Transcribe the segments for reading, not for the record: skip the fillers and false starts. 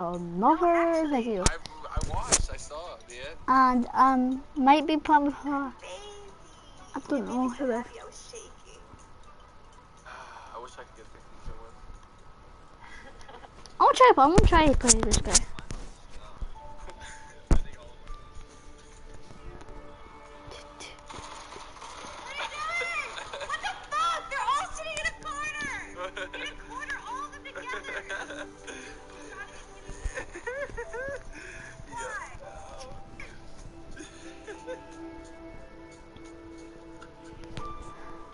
another video. I watched, I saw the end. And might be playing with her. I don't know who it is. I wish I could get 50 someone. I'm gonna try to play this guy. What the fuck? They're all sitting in a corner! In a corner, all of them together!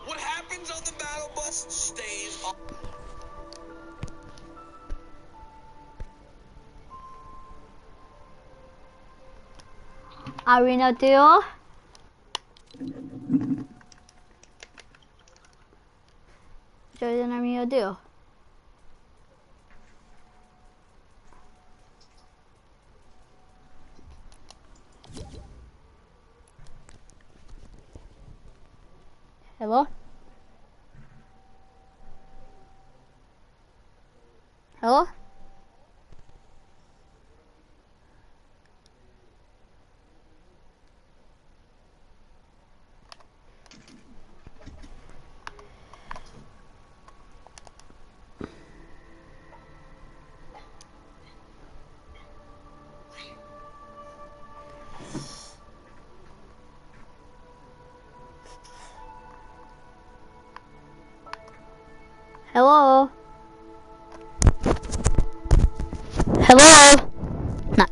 What happens on the battle bus stays on. Arena duo. Join Arena duo. Hello? Hello? Hello? Hello? No.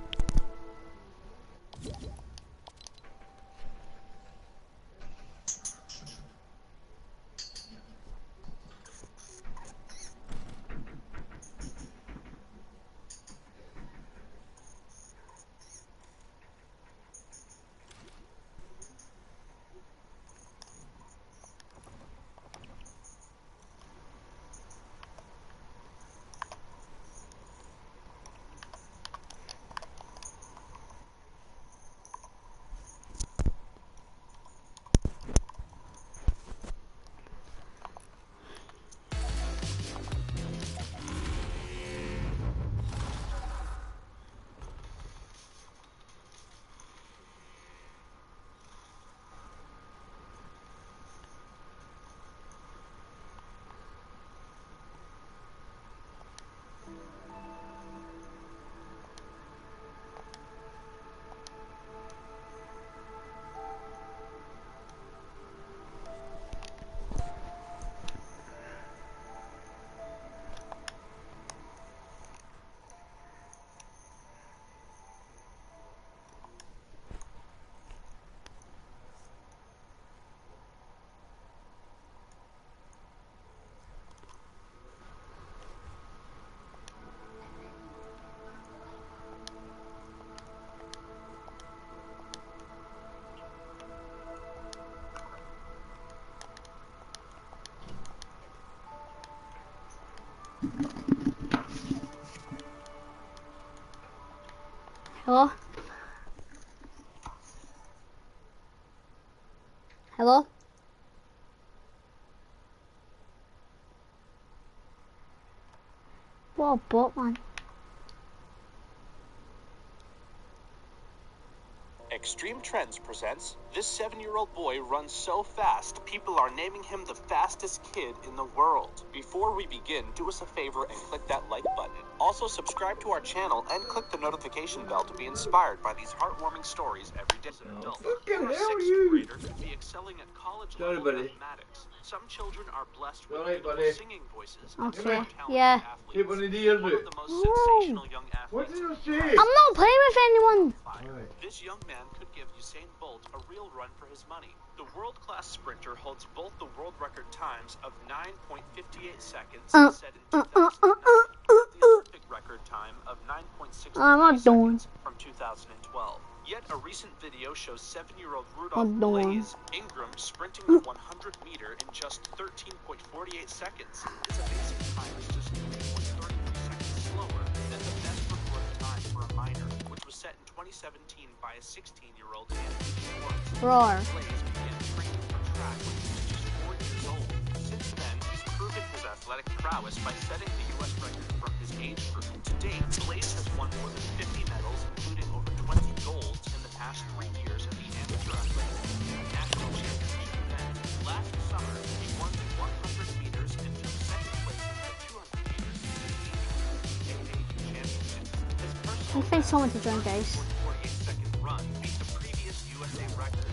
Hello? Hello? What a bot, man. Extreme Trends presents, this 7-year-old boy runs so fast, people are naming him the fastest kid in the world. Before we begin, do us a favor and click that like button. Also subscribe to our channel and click the notification bell to be inspired by these heartwarming stories every day. As an adult, or a sixth grader could be excelling at college level mathematics. Some children are blessed with beautiful singing voices. Okay, yeah. One of the most sensational young athletes. I'm not playing with anyone. This young man could give Usain Bolt a real run for his money. The world-class sprinter holds both the world record times of 9.58 seconds set in 2009, the Olympic record time of 9.63 seconds from 2012. Yet a recent video shows 7-year-old Rudolph Blaze Ingram sprinting the 100-meter in just 13.48 seconds. This amazing time is just 3.33 seconds slower than the best recorded time for a minor, which was set in 2017 by a 16-year-old Anthony Schwartz. Roar. Blaze began training for track when he was just 4 years old. Since then, he's proven his his athletic prowess by setting the U.S. record from his age group. To date, Blaze has won more than 50 medals, including over 20 golds in the past 3 years at the Amateur Athletics National Championship event. Last summer, he won the 100 meters and took second place in the 200 meters in the AAU Championships. His personal I think someone to join, guys. 48-second run beat the previous USA record,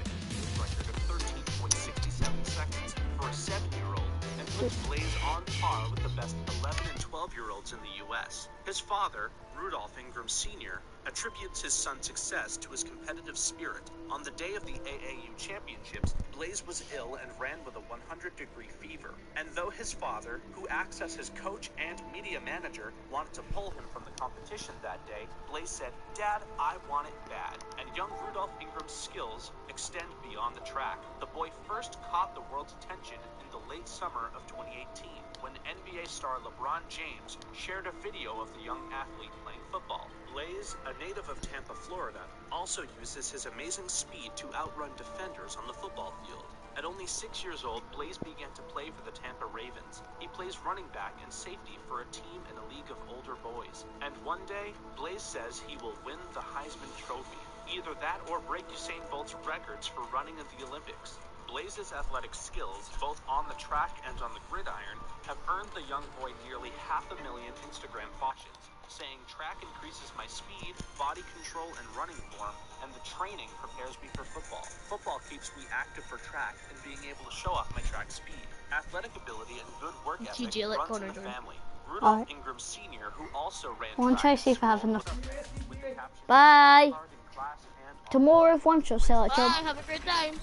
record of 13.67 seconds for a 7-year-old, and puts Blaze on par with the best 11 and 12-year-olds in the U.S. His father, Rudolph Ingram Sr., attributes his son's success to his competitive spirit. On the day of the AAU Championships, Blaze was ill and ran with a 100-degree fever. And though his father, who acts as his coach and media manager, wanted to pull him from the competition that day, Blaze said, "Dad, I want it bad." And young Rudolph Ingram's skills extend beyond the track. The boy first caught the world's attention in the late summer of 2018, when NBA star LeBron James shared a video of the young athlete playing football. Blaze, a native of Tampa, Florida, also uses his amazing speed to outrun defenders on the football field. At only 6 years old, Blaze began to play for the Tampa Ravens. He plays running back and safety for a team in a league of older boys. And one day, Blaze says he will win the Heisman Trophy. Either that or break Usain Bolt's records for running in the Olympics. Blaze's athletic skills, both on the track and on the gridiron, have earned the young boy nearly 500,000 Instagram followers, saying track increases my speed, body control, and running form, and the training prepares me for football. Football keeps me active for track and being able to show off my track speed. Athletic ability and good work ethic runs in the family. Rudolph Ingram Sr., who also ran Well, I'm trying track to see if I have in enough. school, with the caption, Bye. "Hard in class and on Tomorrow if one shall sell it, Bye, have a great time.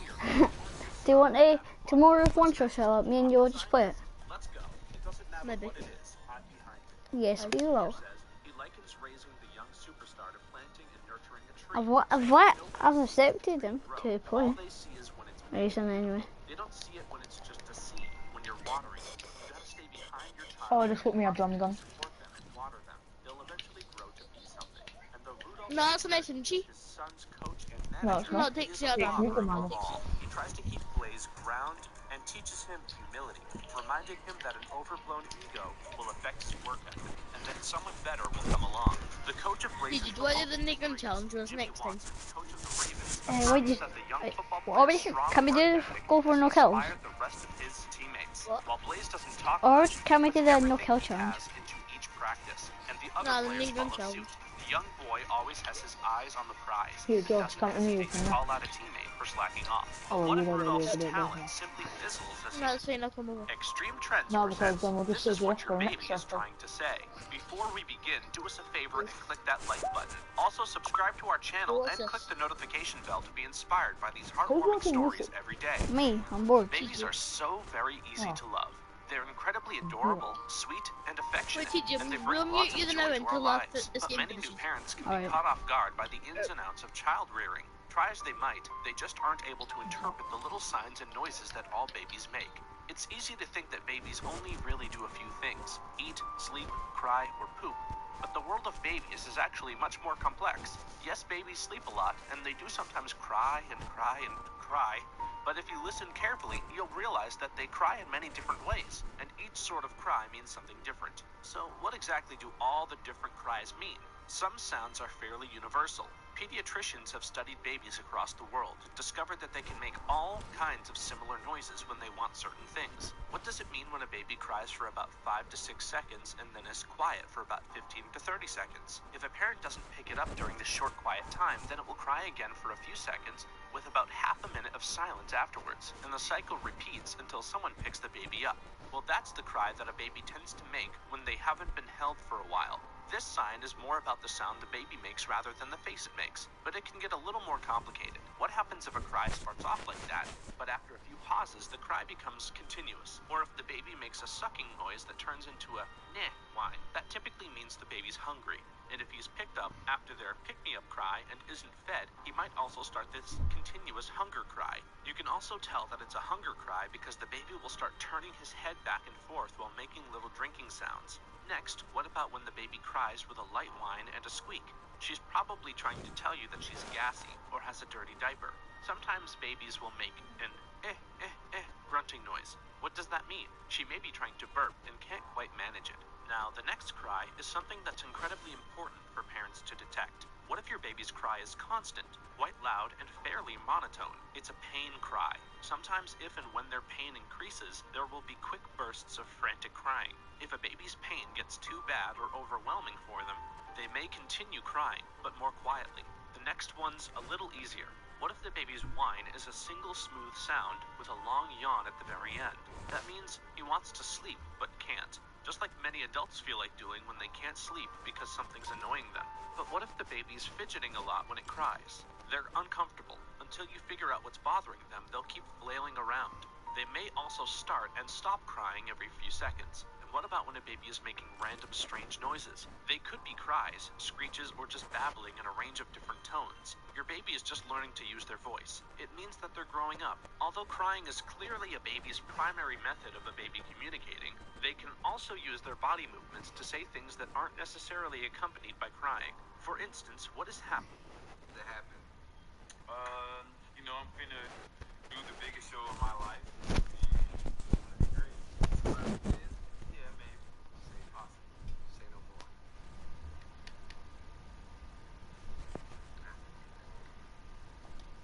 do you want a tomorrow if one shall sell it? Me and you'll just play it. Let's go. It doesn't matter Maybe. what it is. I'm behind it." Yes, we will. Says he likens raising the young superstar to planting and nurturing a tree. I've accepted him to play. All they see is when it's Reason anyway. They don't see it when it's just a seed. When you're watering it, you gotta stay behind your child. Oh, just put me a drum gun. Support them and water them. They'll eventually grow to be something. And the Rudolph No, that's a nice, isn't she? his son's coach and No, manager it's not. No, take is the a other father one. above all. He tries to keep Blaze ground and teaches him humility, reminding him that an overblown ego will affect his work ethic, and then someone better will come along. The coach of Blaze's Did you do any of the Nigger challenges Jimmy next time? Watson, coach of the Ravens, What did you? affirms that the young football Or player's strong can we do work ethic go for has no kills? inspired the rest of his teammates. What? While Blaze doesn't talk Or much, can we he puts do the no everything kill he challenge? has into each practice, and the other No, the players Nigger follow challenge. suit. The young boy always has his eyes on the prize. Here, He Joe, doesn't come to me, hesitate to isn't it? call out a teammate for slacking off. Oh, One you of know Rudolph's they did, talents don't simply fizzles as he No, it's fine, I'll come over. Extreme Trends No, because presents then we'll just This Is say What yes Your for Baby next Is chapter. Trying to Say. Before we begin, do us a favor and click that like button. Also, subscribe to our channel What's and this? click the notification bell to be inspired by these Who's heartwarming watching stories this? every day. Me, I'm bored. Babies are so very easy Oh. to love. They're incredibly adorable, sweet, and affectionate, Wait, TJ, and they we'll bring mute lots of you the joy now to until our after lives. this But game many new finishes. parents can be Alright. caught off guard by the ins and outs of child rearing. Try as they might, they just aren't able to interpret the little signs and noises that all babies make. It's easy to think that babies only really do a few things: eat, sleep, cry, or poop. But the world of babies is actually much more complex. Yes, babies sleep a lot, and they do sometimes cry and cry and cry. But if you listen carefully, you'll realize that they cry in many different ways, and each sort of cry means something different. So what exactly do all the different cries mean? Some sounds are fairly universal. Pediatricians have studied babies across the world, discovered that they can make all kinds of similar noises when they want certain things. What does it mean when a baby cries for about 5 to 6 seconds and then is quiet for about 15 to 30 seconds? If a parent doesn't pick it up during this short quiet time, then it will cry again for a few seconds with about half a minute of silence afterwards, and the cycle repeats until someone picks the baby up. Well, that's the cry that a baby tends to make when they haven't been held for a while. This sign is more about the sound the baby makes rather than the face it makes, but it can get a little more complicated. What happens if a cry starts off like that, but after a few pauses, the cry becomes continuous? Or if the baby makes a sucking noise that turns into a neh whine? That typically means the baby's hungry, and if he's picked up after their pick-me-up cry and isn't fed, he might also start this continuous hunger cry. You can also tell that it's a hunger cry because the baby will start turning his head back and forth while making little drinking sounds. Next, what about when the baby cries with a light whine and a squeak? She's probably trying to tell you that she's gassy or has a dirty diaper. Sometimes babies will make an grunting noise. What does that mean? She may be trying to burp and can't quite manage it. Now, the next cry is something that's incredibly important for parents to detect. What if your baby's cry is constant, quite loud, and fairly monotone? It's a pain cry. Sometimes if and when their pain increases, there will be quick bursts of frantic crying. If a baby's pain gets too bad or overwhelming for them, they may continue crying, but more quietly. The next one's a little easier. What if the baby's whine is a single smooth sound with a long yawn at the very end? That means he wants to sleep, but can't. Just like many adults feel like doing when they can't sleep because something's annoying them. But what if the baby's fidgeting a lot when it cries? They're uncomfortable. Until you figure out what's bothering them, they'll keep flailing around. They may also start and stop crying every few seconds. And what about when a baby is making random strange noises? They could be cries, screeches, or just babbling in a range of different tones. Your baby is just learning to use their voice. It means that they're growing up. Although crying is clearly a baby's primary method of a baby communicating, they can also use their body movements to say things that aren't necessarily accompanied by crying. For instance, what is happening? That happened.